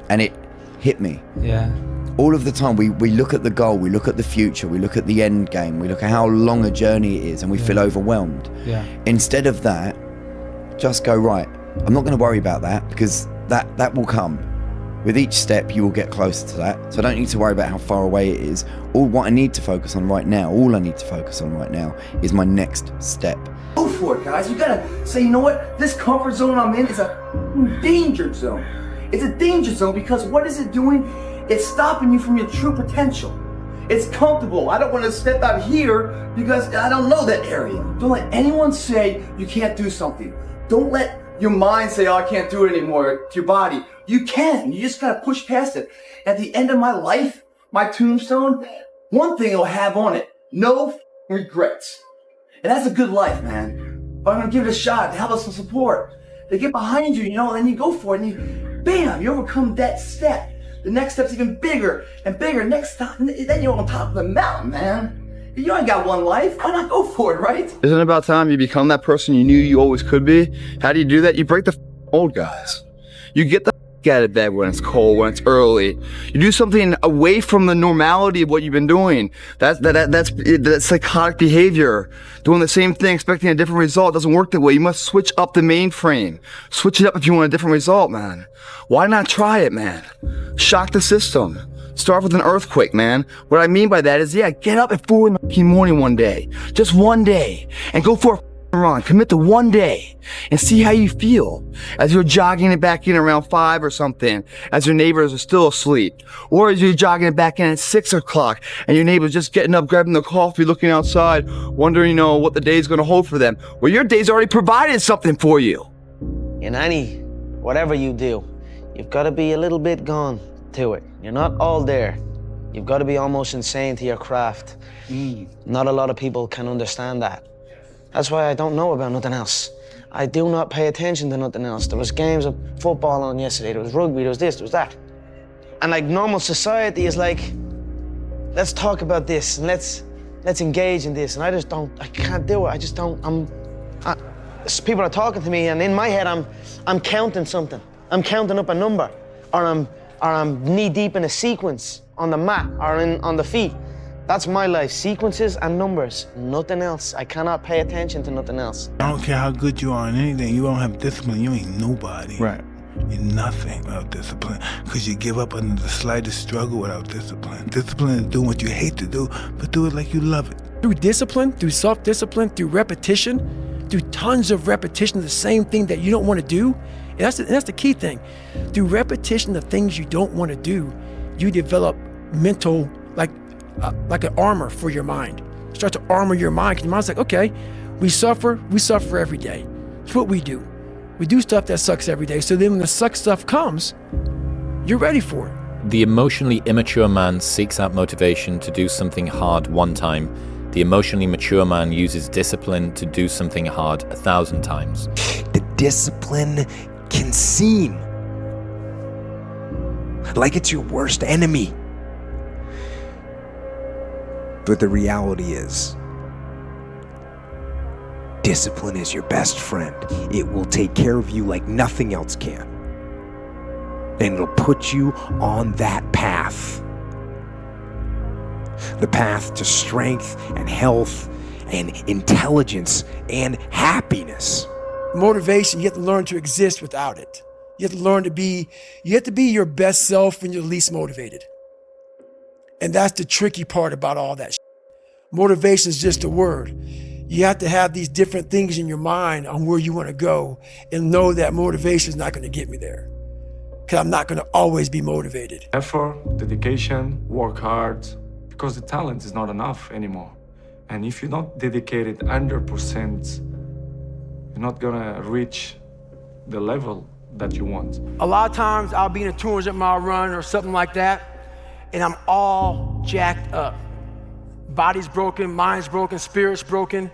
And it hit me. Yeah. All of the time, we look at the goal, we look at the future, we look at the end game, we look at how long a journey it is, and we feel overwhelmed. Yeah. Instead of that, just go, right, I'm not going to worry about that, because that will come. With each step, you will get closer to that. So I don't need to worry about how far away it is. All I need to focus on right now is my next step. Go for it, guys. You gotta say, you know what? This comfort zone I'm in is a danger zone. It's a danger zone because what is it doing? It's stopping you from your true potential. It's comfortable. I don't want to step out here because I don't know that area. Don't let anyone say you can't do something. Don't let your mind say, oh, I can't do it anymore, to your body. You can. You just gotta push past it. At the end of my life, my tombstone, one thing it'll have on it, no regrets. And that's a good life, man. But I'm gonna give it a shot, to have us some support. They get behind you, and then you go for it, and you, bam, you overcome that step. The next step's even bigger and bigger. Next time, then you're on top of the mountain, man. You ain't got one life. Why not go for it, right? Isn't it about time you become that person you knew you always could be? How do you do that? You break the old guys. You get the out of bed when it's cold, when it's early. You do something away from the normality of what you've been doing. That's psychotic behavior. Doing the same thing, expecting a different result doesn't work that way. You must switch up the mainframe. Switch it up if you want a different result, man. Why not try it, man? Shock the system. Start with an earthquake, man. What I mean by that is, yeah, get up at 4 in the morning one day. Just one day. And go for a run. Commit to one day and see how you feel as you're jogging it back in around 5 or something, as your neighbors are still asleep, or as you're jogging it back in at 6 o'clock and your neighbor's just getting up, grabbing the coffee, looking outside, wondering, what the day's going to hold for them. Well, your day's already provided something for you. In whatever you do, you've got to be a little bit gone to it. You're not all there. You've got to be almost insane to your craft. Not a lot of people can understand that. That's why I don't know about nothing else. I do not pay attention to nothing else. There was games of football on yesterday, there was rugby, there was this, there was that. And like normal society is like, let's talk about this and let's engage in this. And I can't do it. people are talking to me, and in my head, I'm counting something. I'm counting up a number, or I'm knee deep in a sequence on the mat or on the feet. That's my life, sequences and numbers, nothing else. I cannot pay attention to nothing else. I don't care how good you are in anything, you don't have discipline, you ain't nobody. Right. You're nothing without discipline, because you give up under the slightest struggle without discipline. Discipline is doing what you hate to do, but do it like you love it. Through discipline, through self-discipline, through repetition, through tons of repetition of the same thing that you don't want to do, and that's the key thing. Through repetition of things you don't want to do, you develop mental, like an armor for your mind. You start to armor your mind, because your mind's like, okay, we suffer every day. It's what we do. We do stuff that sucks every day, so then when the suck stuff comes, you're ready for it. The emotionally immature man seeks out motivation to do something hard one time. The emotionally mature man uses discipline to do something hard 1,000 times. The discipline can seem like it's your worst enemy. But the reality is, discipline is your best friend. It will take care of you like nothing else can. And it'll put you on that path. The path to strength and health and intelligence and happiness. Motivation, you have to learn to exist without it. You have to learn to be your best self when you're least motivated. And that's the tricky part about all that shit. Motivation is just a word. You have to have these different things in your mind on where you want to go and know that motivation is not going to get me there. Because I'm not going to always be motivated. Effort, dedication, work hard, because the talent is not enough anymore. And if you're not dedicated 100%, you're not going to reach the level that you want. A lot of times I'll be in a 200-mile run or something like that, and I'm all jacked up. Body's broken, mind's broken, spirit's broken.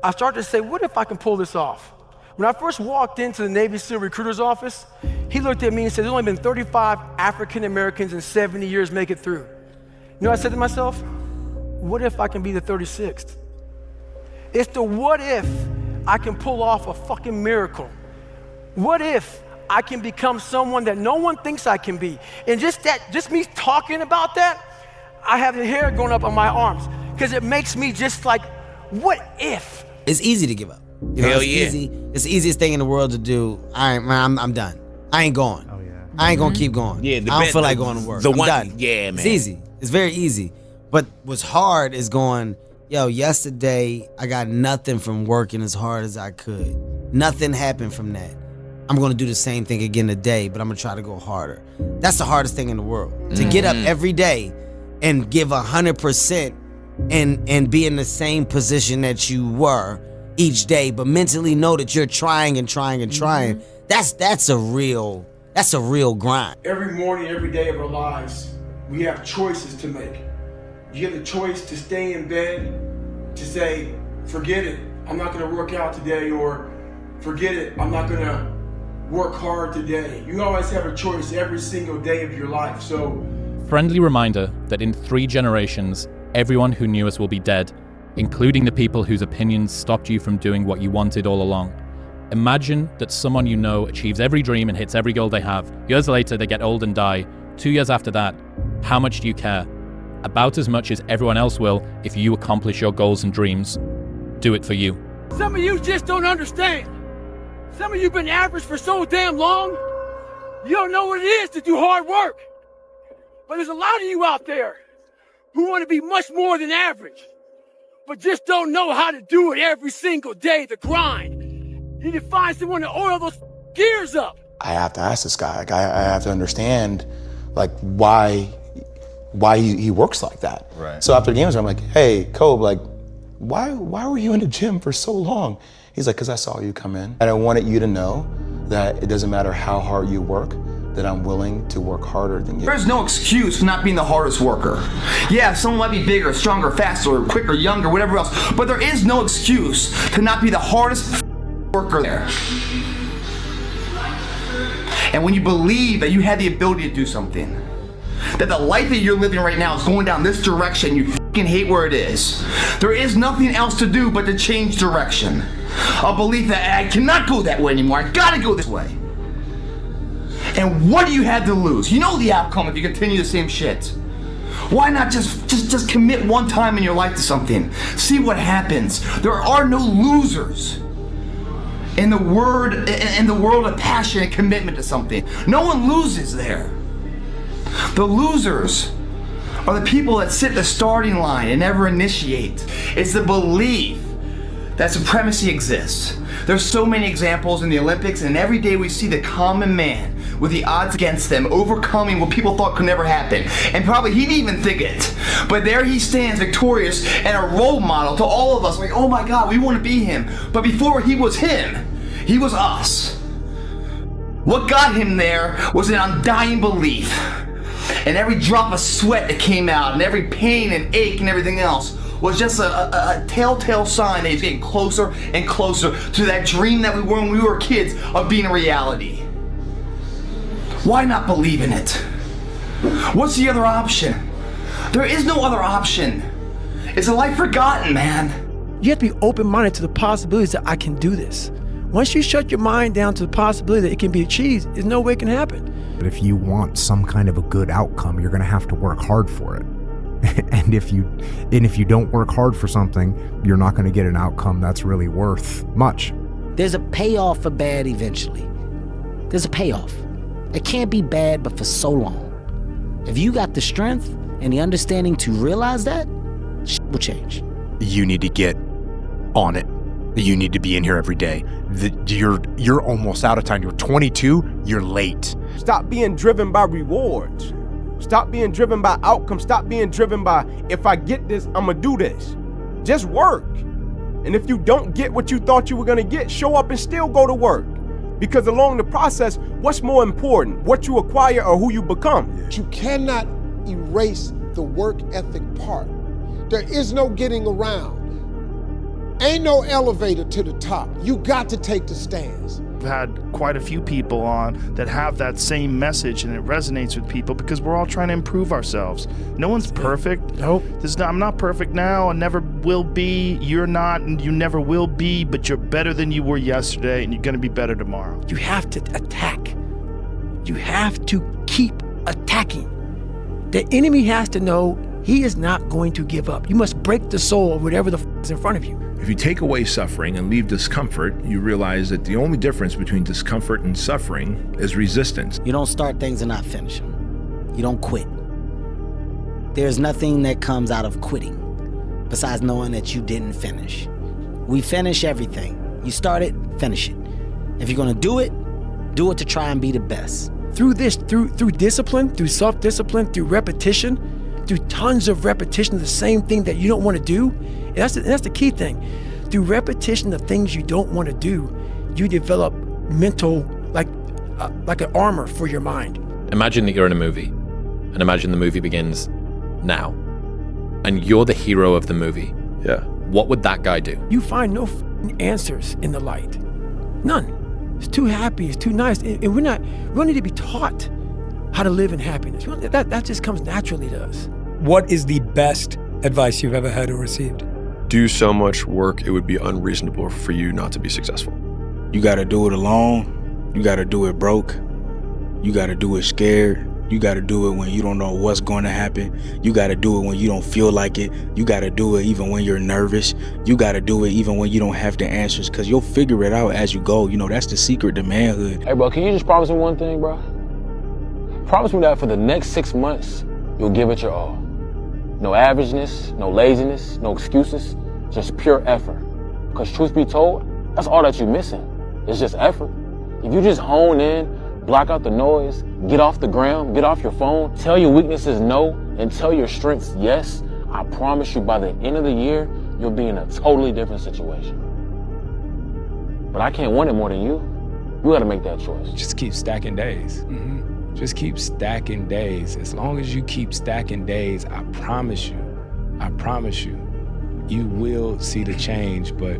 I started to say, what if I can pull this off? When I first walked into the Navy SEAL recruiter's office, he looked at me and said, there's only been 35 African Americans in 70 years make it through. You know what I said to myself? What if I can be the 36th? It's the what if I can pull off a fucking miracle. What if I can become someone that no one thinks I can be? And just me talking about that, I have the hair going up on my arms, because it makes me just like, what if? It's easy to give up. You know, Hell it's yeah. easy. It's the easiest thing in the world to do. I'm done. I ain't going. Oh yeah. I ain't gonna keep going. Yeah, I don't feel like going to work. I'm done. Yeah, man. It's easy. It's very easy. But what's hard is going, yo, yesterday I got nothing from working as hard as I could. Nothing happened from that. I'm gonna do the same thing again today, but I'm gonna try to go harder. That's the hardest thing in the world. To get up every day and give 100% and be in the same position that you were each day, but mentally know that you're trying and trying and trying. That's a real grind. Every morning, every day of our lives, we have choices to make. You have the choice to stay in bed, to say, forget it, I'm not gonna work out today, or forget it, I'm not gonna work hard today. You always have a choice every single day of your life, so. Friendly reminder that in 3 generations, everyone who knew us will be dead, including the people whose opinions stopped you from doing what you wanted all along. Imagine that someone you know achieves every dream and hits every goal they have. Years later, they get old and die. 2 years after that, how much do you care? About as much as everyone else will if you accomplish your goals and dreams. Do it for you. Some of you just don't understand. Some of you been average for so damn long, you don't know what it is to do hard work. But there's a lot of you out there who want to be much more than average, but just don't know how to do it every single day, the grind. You need to find someone to oil those gears up. I have to ask this guy, like, I have to understand, like, why he works like that. Right. So after games, I'm like, hey, Kobe, like, why were you in the gym for so long? He's like, because I saw you come in. And I wanted you to know that it doesn't matter how hard you work, that I'm willing to work harder than you. There's no excuse for not being the hardest worker. Yeah, someone might be bigger, stronger, faster, quicker, younger, whatever else, but there is no excuse to not be the hardest worker there. And when you believe that you have the ability to do something, that the life that you're living right now is going down this direction, you fucking hate where it is. There is nothing else to do but to change direction. A belief that I cannot go that way anymore. I gotta go this way. And what do you have to lose? You know the outcome if you continue the same shit. Why not just commit one time in your life to something? See what happens. There are no losers in the world of passion and commitment to something. No one loses there. The losers are the people that sit the starting line and never initiate. It's the belief that supremacy exists. There's so many examples in the Olympics, and every day we see the common man with the odds against them overcoming what people thought could never happen. And probably he didn't even think it. But there he stands victorious and a role model to all of us. Like, oh my God, we want to be him. But before he was him, he was us. What got him there was an undying belief. And every drop of sweat that came out, and every pain and ache and everything else was just a telltale sign that he's getting closer and closer to that dream that we were when we were kids of being a reality. Why not believe in it? What's the other option? There is no other option. It's a life forgotten, man. You have to be open-minded to the possibilities that I can do this. Once you shut your mind down to the possibility that it can be achieved, there's no way it can happen. But if you want some kind of a good outcome, you're going to have to work hard for it. And if you don't work hard for something, you're not going to get an outcome that's really worth much. There's a payoff for bad eventually. There's a payoff. It can't be bad, but for so long. If you got the strength and the understanding to realize that, shit will change. You need to get on it. You need to be in here every day. You're almost out of time. You're 22, you're late. Stop being driven by rewards. Stop being driven by outcomes. Stop being driven by, if I get this, I'm gonna do this. Just work. And if you don't get what you thought you were gonna get, show up and still go to work. Because along the process, what's more important, what you acquire or who you become? You cannot erase the work ethic part. There is no getting around. Ain't no elevator to the top. You got to take the stairs. I've had quite a few people on that have that same message, and it resonates with people because we're all trying to improve ourselves. No one's perfect. Nope. I'm not perfect now. I never will be. You're not, and you never will be, but you're better than you were yesterday, and you're going to be better tomorrow. You have to attack. You have to keep attacking. The enemy has to know he is not going to give up. You must break the soul of whatever the is in front of you. If you take away suffering and leave discomfort, you realize that the only difference between discomfort and suffering is resistance. You don't start things and not finish them. You don't quit. There's nothing that comes out of quitting besides knowing that you didn't finish. We finish everything. You start it, finish it. If you're gonna do it to try and be the best. Through discipline, through self-discipline, through repetition, through tons of repetition of the same thing that you don't want to do. And that's the key thing. Through repetition of things you don't want to do, you develop mental, like an armor for your mind. Imagine that you're in a movie, and imagine the movie begins now, and you're the hero of the movie. Yeah. What would that guy do? You find no answers in the light. None. It's too happy, it's too nice. And we don't need to be taught how to live in happiness. That just comes naturally to us. What is the best advice you've ever had or received? Do so much work, it would be unreasonable for you not to be successful. You gotta do it alone. You gotta do it broke. You gotta do it scared. You gotta do it when you don't know what's going to happen. You gotta do it when you don't feel like it. You gotta do it even when you're nervous. You gotta do it even when you don't have the answers, because you'll figure it out as you go. You know, that's the secret to manhood. Hey, bro, can you just promise me one thing, bro? Promise me that for the next 6 months, you'll give it your all. No averageness, no laziness, no excuses, just pure effort. Because truth be told, that's all that you're missing. It's just effort. If you just hone in, block out the noise, get off the ground, get off your phone, tell your weaknesses no, and tell your strengths yes, I promise you by the end of the year, you'll be in a totally different situation. But I can't want it more than you. You gotta make that choice. Just keep stacking days. Just keep stacking days. As long as you keep stacking days, I promise you, you will see the change, but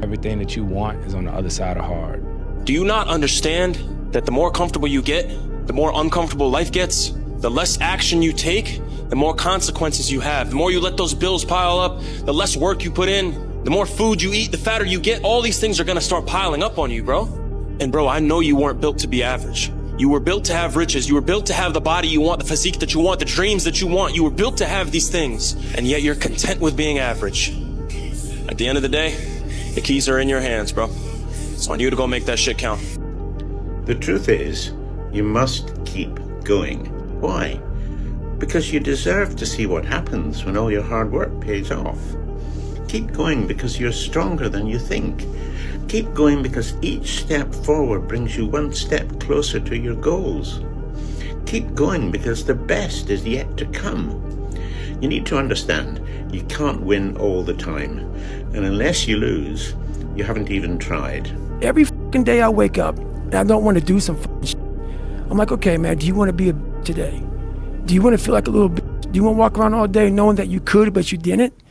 everything that you want is on the other side of hard. Do you not understand that the more comfortable you get, the more uncomfortable life gets? The less action you take, the more consequences you have. The more you let those bills pile up, the less work you put in, The more food you eat, the fatter you get. All these things are gonna start piling up on you, bro. And bro, I know you weren't built to be average. You were built to have riches. You were built to have the body you want, the physique that you want, the dreams that you want. You were built to have these things. And yet you're content with being average. At the end of the day, the keys are in your hands, bro. It's on you to go make that shit count. The truth is, you must keep going. Why? Because you deserve to see what happens when all your hard work pays off. Keep going because you're stronger than you think. Keep going because each step forward brings you one step closer to your goals. Keep going because the best is yet to come. You need to understand, you can't win all the time. And unless you lose, you haven't even tried. Every fucking day I wake up and I don't want to do some fucking shit. I'm like, okay, man, do you want to be a bitch today? Do you want to feel like a little bitch? Do you want to walk around all day knowing that you could, but you didn't?